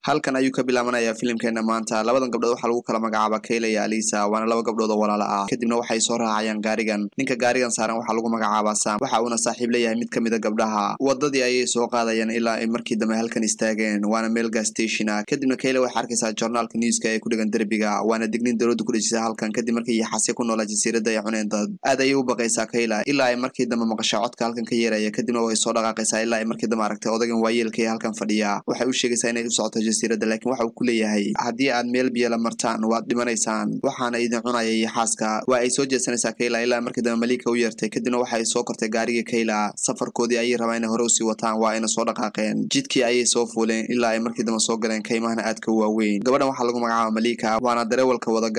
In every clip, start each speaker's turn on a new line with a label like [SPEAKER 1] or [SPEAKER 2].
[SPEAKER 1] halkan ayuu ka bilaabanayaa filimkeena maanta labadan gabdhood waxa lagu kala magacaaba Kayla iyo Alisa waana laba gabdhood oo walaalo ah kadibna waxay soo raacayaan gaarigan ninka gaarigan saaran waxa lagu magacaaba Sam waxa uu saaxiib leeyahay mid kamid ah gabdhaha wadadii ayay soo qaadayaan ilaa ay markii dambe halkan istaageen waana meel gas station ah kadibna Kayla waxay arkaysaa journalka newska ee ku dhigan darbiga waana digniin dawladdu ku dhajisay halkan kadib markii xasi ku noolaa jasiiradda ay cuneen dad aad ayay u baqaysaa Kayla ilaa ay markii dambe maqasho codka halkan ka yeeraya kadibna way soo dhaqaaqaysaa ilaa ay markii dambe aragtay odagan waayeelka ee halkan fadhiya waxay u sheegaysaa inay u socoto jasiiradda laakiin waxa uu ku leeyahay haddii aad meel biyo la martaan waad dhimanaysaan waxaana idin cunaya iyo xaaska waa ay soo jeesanaysaa Kayla ilaa markii dambe Malika u yeertay kadibna waxay soo kortay gaariga Kayla safarkoodii ayay rabaan inay hore u sii wataan waa ayna soo dhaqaaqeen jidkii ayay soo fuuleen ilaa ay markii dambe soo galeen kaymahana aadka waaweyn gabadhan waxaa lagu magacaaba Malika waana darawalka wada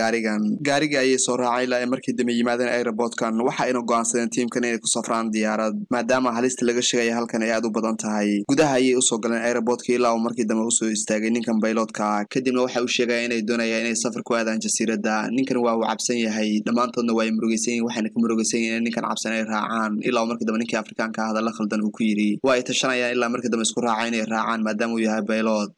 [SPEAKER 1] gaariga ayay soo raacay ilaa ay markii dambe yimaadeen airportkan waxa ayna go'aansadeen tiimkan inay ku safraan diyaarad maadaama halista laga sheegay halkan ay aad u badan tahay gudaha ayay u soo galeen airportka ilaa uu markii dambe u soo istaagay ninkan pilotka kadibna waxa uu sheegay inay doonayaan inay safar ku aadaan jasiiradda ninkan waa uu cabsan yahay dhamaantoodna waa ay murugaysan yihiin waxayna ka murugaysan yihiin in ninkan cabsan ay raacaan ilaa markii dambe ninkii Afrikaanka ah hadalla khaldan uu ku yiri waa ay tashanayaan ilaa markii dambe isku raacay inay raacaan maadaama uu yahay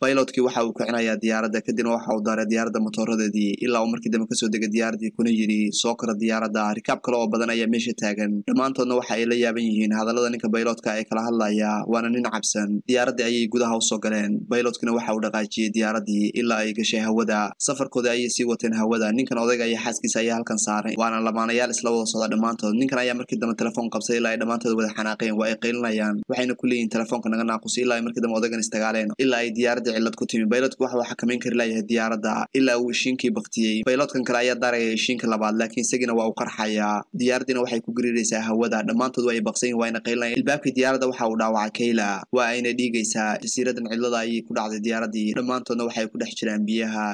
[SPEAKER 1] pilotkii waxa uu kicinayaa diyaaradda kadibna waxa uu daaray diyaaradda motooradeedii ilaa markii dambe kasoo degay diyaaradii kuna yiri soo kara diyaaradda rikaab kale oo badan ayaa meesha taagan dhamaantoodna waxa ay la yaaban yihiin hadallada ninka pilotka ay kala hadlaya waana nin cabsan diyaaradda ayay gudaha u soo galeen pilotkina waxa uu dhaqaajiyay diyaaradii ilaa ay gashay hawada safarkooda ayay sii wateen hawada ninkan odayga iyo xaaskiisa ayaa halkan saaray waana lamaanayaal isla wada socda dhamaantood ninkan ayaa markii dambe telefoon qabsay ilaa ay dhamaantood wada xanaaqeen waa ay qaylinayaan waxayna ku leeyihiin telefoonka naga naaqus ilaa ay markii dambe odaygan istagaaleen ilaa ay diyaaradda cillad ku timi pilotku waxa uu xakameyn kari lahayaa diyaaradda ilaa uu ishiinkii baktiyey pilotkan kale ayaa daaraya ishiinka labaad laakiin isagina waa uu qarxayaa diyaaraddina waxay ku gariiraysaa hawada dhamaantood waa ay baqsayin waa ayna qaylinayaan ilbaabkii diyaaradda waxa uu dhaawacay Kayla waa ayna dhiigaysaa jasiiraddan cillada ayay ku dhacday diyaaraddii dhamaantoodna waxay ku dhex jiraan biyaha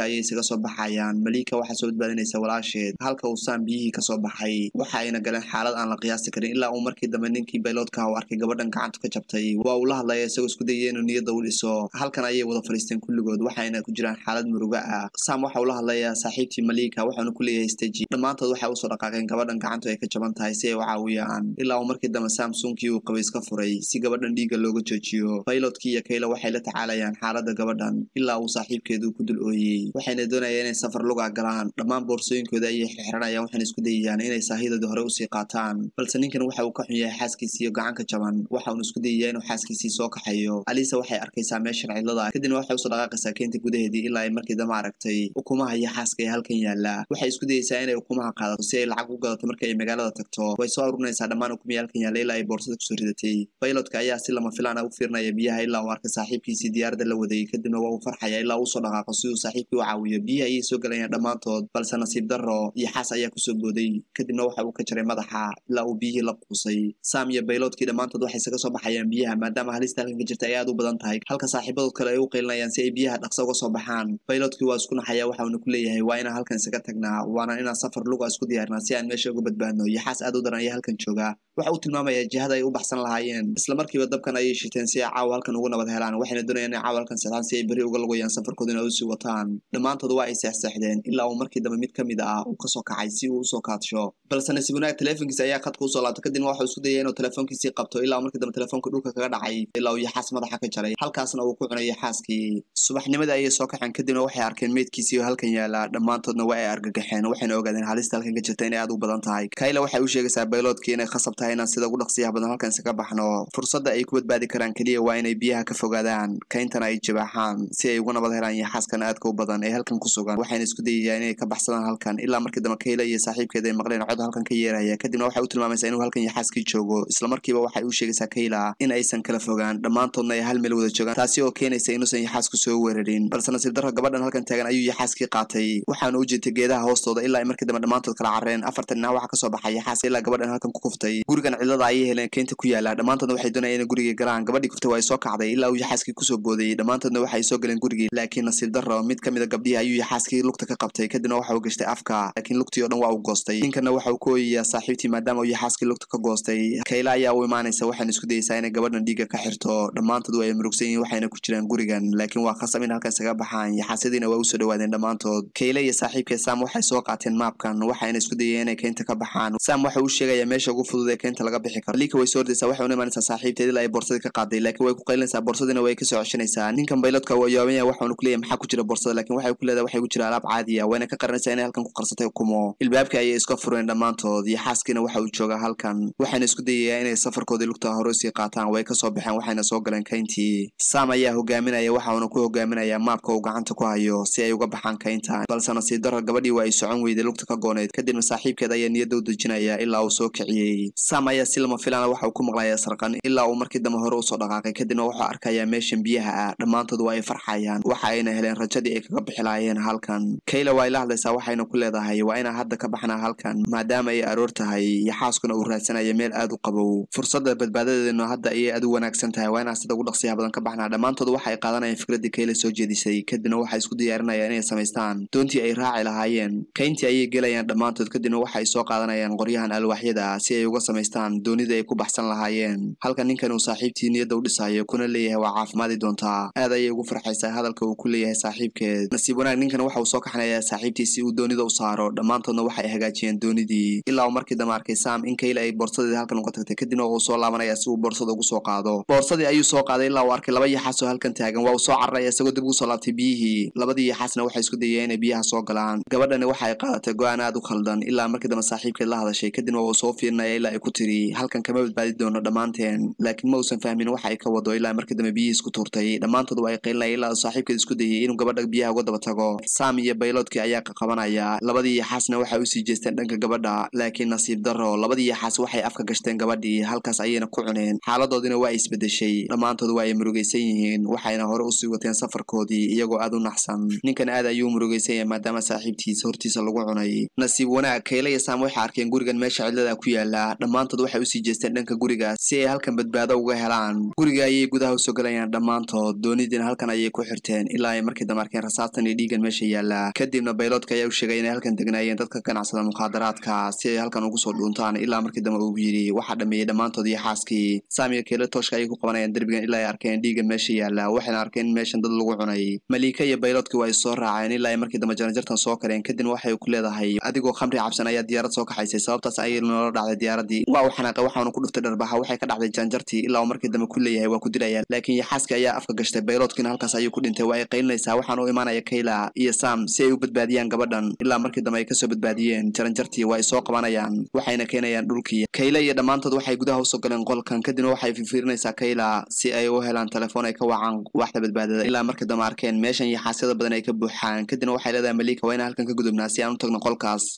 [SPEAKER 1] ayay isaga soo baxayaan Malika waxa soo badbaadinaysa walaasheed halka uu Sam biyihii ka soo baxay waxa ayna galeen xaalad aan la qiyaasi karin ilaa uu markii dambe ninkii pilotka uu arkay gabadhan gacanta ka jabtay waa uu la hadlayay isagoo isku dayay inuu niyadda u dhiso halkan ayay wada fariisteen kulligood waxayna ku jiraan xaalad murugo ah Sam waxa uu la hadlayaa saaxiibtii Malika waxaanu ku leeyahay stage dhamaantood waxa uu soo dhaqaaqeen gabadhan gacanta ay ka jaban tahay si ay u caawiyaan ilaa uu markii dambe Sam suunkii uu qabay iska furay si gabadhan dhiigga looga joojiyo pilotkii iyo Kayla waxay la tacaalayaan xaaladda gabadhan ilaa uu saaxiibkeedu ku dul ooyay waxayna doonayaan inay safar luga galaan dhammaan boorsooyinkooda ayay xiranayaan waxayna isku dayayaan inay saahiidada hore u sii qaataan balse ninkan waxa uu ka xun yahay xaaskiisii iyo gacanka jaban waxa uu isku dayayaa inuu xaaskiisii soo kaxayo Alisa waxay arkaysaa meeshan cidlada kadibna waxay u soo dhaqaaqaysaa keenta gudaheedii ilaa ay markii dambe aragtay ukumaha iyo xaaska ee halkan yaala waxay isku dayaysaa inay ukumaha qaadato si ay lacag u gadato markii ay magaalada tagto way soo arurinaysaa dhammaan ukumiya halkan yaala ilaa ay boorsada kusoo ridatay pilotka ayaa si lama filaan ah u fiirinaya biyaha ilaa uu arkay saaxiibkiisii diyaaradda la waday kadibna waa uu farxaya ilaa uu soo dhaqaaqo si uu saaxiibkii u caawiyo biyaha ayay soo galayaan dhamaantood balse nasiib darro iyo xaas ayaa kusoo booday kadibna waxa uu ka jaray madaxa ilaa uu biyihii la quusay Sam iyo pilotkii dhamaantood waxay isaga soo baxayaan biyaha maadaama halista halkan ka jirta ay aad u badan tahay halka saaxiibadood kale ay u qaylinayaan si ay biyaha dhaqso uga soo baxaan pilotkii waa isku naxaya waxa uu ku leeyahay waa inaan halkan isaga tagnaa waana inaan safar luga isku diyaarnaa si aan meesha uga badbaadno iyo xaas aad u daran ayaa halkan jooga waxa uu tilmaamayaa jihada ay u baxsan lahaayeen isla markiiba dabkan ayay shiteen si ay caawa halkan ugu nabad helaan waxayna doonayaan inay caawa halkan seexdaan si ay beri uga lugayaan safarkooda inay u sii wataan dhamaantood waa ay seexseexdeen ilaa uu markii dambe mid ka mid ah uu ka soo kacay si uu u soo kaadsho balse nasiib wanaag telefoonkiisa ayaa khadka u soo laabtay kadibna waxa uu isku dayay inuu telefoonkiisii qabto ilaa markii dambe telefoonka dhulka kaga dhacay ilaa uu yaxaas madaxa ka jaray halkaasna uu ku cunayay xaaskii subaxnimada ayay soo kaceen kadibna waxay arkeen meydkiisii oo halkan yaala dhamaantoodna waa ay argagaxeen waxayna ogaadeen halista halkan ka jirta inay aad u badan tahay Kayla waxay u sheegaysaa pilotkii inay khasab tahay inaan sida ugu dhaqsiyaha badan halkan isaga baxno fursadda ay ku badbaadi karaan kaliya waa inay biyaha ka fogaadaan kayntana ay jibaaxaan si ay ugu nabad helaan yaxaaskan aadka u badan ee halkan ku sugan waxayna isku dayayaan inay ka baxsadaan halkan ilaa markii dambe Kayla iyo saaxiibkeeda ay maqleen cod halkan ka yeeraya kadibna waxay u tilmaamaysaa inuu halkan yaxaaskii joogo isla markiiba waxay u sheegaysaa Kayla in aysan kala fogaan dhamaantoodna ay hal meel wada joogaan taasi oo keenaysa inuusan yaxaasku soo weerarin balse nasiib darro gabadhan halkan taagan ayuu yaxaaskii qaatay waxaana u jeetay geedaha hoostooda ilaa ay markii dambe dhamaantood kala carreen afartan dhinac waxa ka soo baxay yaxaas ilaa gabadhan halkan ku kuftay gurigan cidlada ayay heleen keenta ku yaala dhamaantoodna waxay doonayaan inay guriga galaan gabadhii kuftay waa ay soo kacday ilaa uu yaxaaskii kusoo booday dhamaantoodna waxay soo galeen gurigii laakiin nasiib darro mid ka mid ah gabdhihii ayuu yaxaaskii lugta ka qabtay kadibna waxa uu gashtay afka laakiin lugtii oo dhan waa uu goostay ninkana waxa uu ku ooyayaa saaxiibtii maadaama uu yaxaaskii lugta ka goostay Kayla ayaa u imaanaysa waxayna isku dayaysaa inay gabadhan dhiigga ka xirto dhamaantood waa ay murugsan yihiin waxayna ku jiraan gurigan laakiin waa khasab in halkan isaga baxaan yaxaasyadiina waa u soo dhawaadeen dhamaantood Kayla iyo saaxiibkeed Sam waxay soo qaateen maapkan waxayna isku dayayeen inay keenta ka baxaan Sam waxa uu sheegayaa meesha ugu fudud ee keenta laga bixi karo Malika way soo ordaysaa waxay u imaanaysaa saaxiibteed ilaa ay boorsadii ka qaaday laakiin way ku qaylinaysaa boorsadina way ka soo ceshanaysaa ninkan bayladka waa yaabanya waxaanu ku leeyahay maxaa ku jira boorsada laakiin waxay ku leedahay waxay ku jira alaab caadi ah wayna ka qaranaysaa inay halkan ku qarsatay ukumo ilbaabka ayay iska fureen dhammaantood iyo xaaskiina waxa uu joogaa halkan waxayna isku dayayaan inay safarkoodii lugta hore sii qaataan way ka soo baxeen waxayna soo galeen kayntii Sam ayaa hogaaminaya waxaanu ku hogaaminayaa maapka uu gacanta ku hayo si ay uga baxaan kaynta balse nasiib darro gabadhii waa ay socon weyday lugta ka gooneed kadibna saaxiibkeed ayaa niyadda u dejinaya ilaa uu soo kiciyey Sam ayaa si lama filaan waxa uu ku maqlayaa sarqan ilaa uu markii dambe hore u soo dhaqaaqay kadibna wuxuu arkayaa meeshan biyaha ah dhammaantood waa ay farxayaan waxa ayna heleen rajadii ay kaga bixi lahaayeen halkan Kayla waa la hadlaysaa waxayna ku leedahay waa inaan hadda ka baxnaa halkan maadaama ay aroor tahay iyo xaaskuna uu raadsanayo meel aad u qabow fursadda badbaadadeedna hadda ayay aad u wanaagsan tahay waa inaan sida ugu dhaqsiyaha badan ka baxnaa dhammaantood waxa ay qaadanayaan fikradii Kayla soo jeedisay kadibna waxay isku diyaarinayaan inay samaystaan doontii ay raaci lahaayeen kayntii ayay gelayaan dhammaantood kadibna waxay soo qaadanayaan qoryahan alwaaxyada si ay uga samaystaan doonida ay ku baxsan lahaayeen halka ninkan uu saaxiibtii niyadda u dhisayo kuna leeyahay waa caafimaadi doontaa aad ayay ugu farxaysaa hadalka uu ku leeyahay saaxiibkeed nasiib wanaag ninkan waxa uu soo kaxanayaa saaxiibtii si uu doonida u saaro dhammaantoodna waxay hagaajiyeen doonidii ilaa uu markii dambe arkay Sam in Kayla ay boorsadeeda halkan uga tagtay kadibna uu soo laabanaya si uu boorsada ugu soo qaado boorsadii ayuu soo qaaday ilaa uu arkay laba yaxaas oo halkan taagan waa uu soo cararaya isagoo dib ugu soo laabtay biyihii labadii yaxaasna waxay isku dayeen inay biyaha soo galaan gabadhani waxa ay qaadatay go'aan aad u khaldan ilaa markii dambe saaxiibkeed la hadashay kadibna uu soo fiirinaya ilaa ay ku tiri halkan kama badbaadi doono dhammaanteen laakiin ma uusan fahmin waxa ay ka wado ilaa markii dambe biyihii isku tuurtay dhammaantood waa ay qaylinayeen ilaa saaxiibkeed isku dayay inuu gabadha biyaha uga daba tago Sam iyo bayloodkii ayaa ka qabanaya labadii yaxaasna waxay u sii jeesteen dhanka gabadha laakiin nasiib darro labadii yaxaas waxay afka gashteen gabadhii halkaas ayayna ku cuneen xaaladoodina waa isbedeshay dhammaantood waa ay murugaysan yihiin waxayna hore u sii wateen safarkoodii iyagoo aad u naxsan ninkan aad ayuu murugaysan yahay maadaama saaxiibtiisa hortiisa lagu cunay nasiib wanaag Kayla iyo Sam waxay arkeen gurigan meesha cidlada ku yaala dhammaantood waxay u sii jeesteen dhanka guriga si ay halkan badbaado uga helaan guriga ayay gudaha u soo galayaan dhammaantood doonidiina halkan ayay ku xirteen ilaa ay markii dambe arkeen rasaastan iyo dhiigan meesha yaala kadibna bayloodka ayaa u sheegay inay halkan degnaayeen dadka ganacsada mukhaadaraadka si ay halkan ugu soo dhuuntaan ilaa markii dambe uu yiri waxa dhameeyay dhammaantood iyo xaaskii Sam iyo Kayla tooshka ay ku qabanayaan darbigan ilaa ay arkeen dhiigan meesha yaala waxayna arkeen meeshan dad lagu cunay Malika iyo bayloodkii waa soo raaceen ilaa ay markii dambe janjartan soo kareen kadibna waxay ku leedahay adigoo khamri cabsan ayaa diyaarad soo kaxaysay sababtaas ayay nolol dhacday diyaaradii waa uu xanaaqay waxaanu ku dhuftay dharbaxa waxay ka dhacday janjartii ilaa uu markii dambe ku leeyahay waa ku dilaya laakiin yaxaaski ayaa afka gashtay bayloodkiina halkaas ayuu ku dhintay waa ay qaylinaysaa waxaan u imaanaya Kayla iyo Sam si ay u badbaadiyaan gabadhan ilaa markii dambe ay kasoo badbaadiyeen janjartii waa ay soo qabanayaan waxayna keenayaan dhulkii Kayla iyo dhammaantood waxay gudaha u soo galeen qolkan kadibna waxay fiirinaysaa Kayla si ay u helaan telefoon ay ka wacaan waxda badbaadada ilaa markii dambe arkeen meeshan yaxaasyada badan ay ka buuxaan kadibna waxay leedahay Malika waa in halkan ka gudubnaa si aan u tagno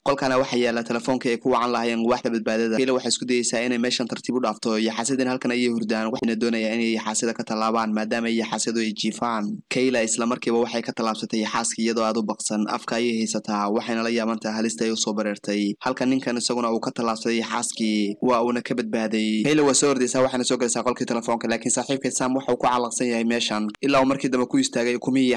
[SPEAKER 1] qolkana waxa yaala telefoonka ay ku wacan lahaayeen waxda badbaadada Kayla waxay isku dayaysaa inay meeshan tartiib u dhaafto yaxaasyadina halkan ayay hurdaan waxayna doonayaan inay yaxaasyada ka tallaabaan maadaama yaxaasyadu ay jiifaan Kayla isla markiiba waxay ka tallaabsatay yaxaaskii iyadoo aad u baqsan afka ayay haysataa waxayna la yaabantaa halista ay u soo bareertay halkan ninkan isaguna uu ka tallaabsaday yaxaaskii waa uuna ka badbaaday Kayla waa soo ordaysaa waxayna soo galaysaa qolkii telefoonka laakiin saaxiibkeed Sam waxa uu ku calaqsan yahay meeshan ilaa uu markii dambe ku istaagay ukumihii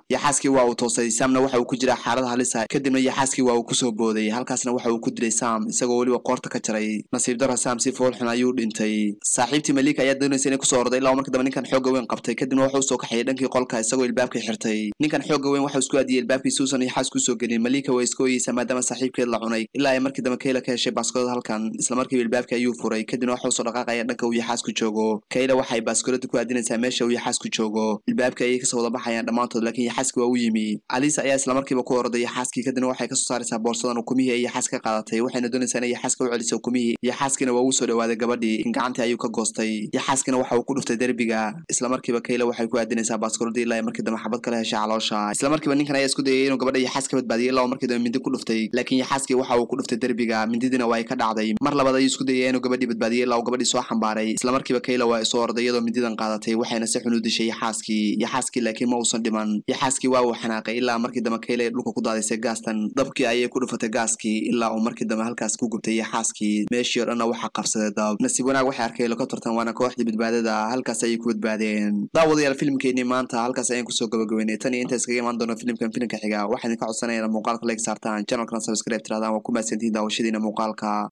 [SPEAKER 1] yaxaaskii waa uu toosay Samna waxa uu ku jiraa xaalad halis ah kadibna yaxaaskii waa uu ku soo booday halkaasna waxa uu ku dilay Sam isagoo waliba qoorta ka jaray nasiib darro Sam si fool xun ayuu dhintay saaxiibtii Malika ayaa doonaysa inay ku soo orday ilaa markii dambe ninkan xoog weyn qabtay kadibna waxa uu soo kaxayay dhankii qolka isagoo ilbaabka xirtay ninkan xoog weyn waxa uu isku adiyay ilbaabkii Susan yaxaas ku soo gelin Malika way iska ooyaysaa maadaama saaxiibkeed la cunay ilaa ay markii dambe Kayla ka heshay baaskoolada halkan isla markiiba ilbaabka ayuu furay kadibna waxa uu soo dhaqaaqaya dhanka uu yaxaas ku joogo Kayla waxay baaskoolada ku adinaysaa meesha uu yaxaas ku joogo ilbaabka ayay ka soo wada baxayaan dhammaantood laakiin yaxaaski waa u yimi Alisa ayaa isla markiiba ku orday yaxaaskii kadibna waxay ka soo saaraysaa boorsadan ukumihii ay yaxaas ka qaadatay waxayna doonaysaa inay yaxaaska u celiso ukumihii yaxaaskina waa uu soo dhawaaday gabadhii in gacantii ayuu ka goostay yaxaaskina waxa uu ku dhuftay derbiga isla markiiba Kayla waxay ku adinaysaa baaskooladii ilaa ay markii dambe xabad kala heshay caloosha isla markiiba ninkan ayaa isku dayay inuu gabadha yaxaas ka badbaadiyo ilaa markii dambe mindi ku dhuftay laakiin yaxaaskii waxa uu ku dhuftay derbiga mindidina waa ay ka dhacday mar labaad ayuu isku dayay inuu gabadhii badbaadiyo ilaa uu gabadhii soo xambaaray isla markiiba Kayla waa soo orday iyadoo mindidan qaadatay waxayna si xun u dishay yaxaaskii laakiin ma uusan dhiman yaxaaskii waa uu xanaaqay ilaa markii dambe Kayla dhulka ku daadisay gaastan dabkii ayay ku dhufatay gaaskii ilaa uu markii dambe halkaas ku gubtay yaxaaskii meeshii oo dhanna waxa qabsaday dab nasiib wanaag waxay arkay helicoptertan waana kooxdii badbaadada halkaas ayay ku badbaadeen daawadayaal filimkeennii maanta halkaas ayaan kusoo gabagabeynay tan iyo inta iskaga imaan doono filimka xiga waxaan idinka codsanayaa muuqaalka like saartaan channelkana subscribe tiraadaan waa ku mahadsantihiin daawashadiina muuqaalka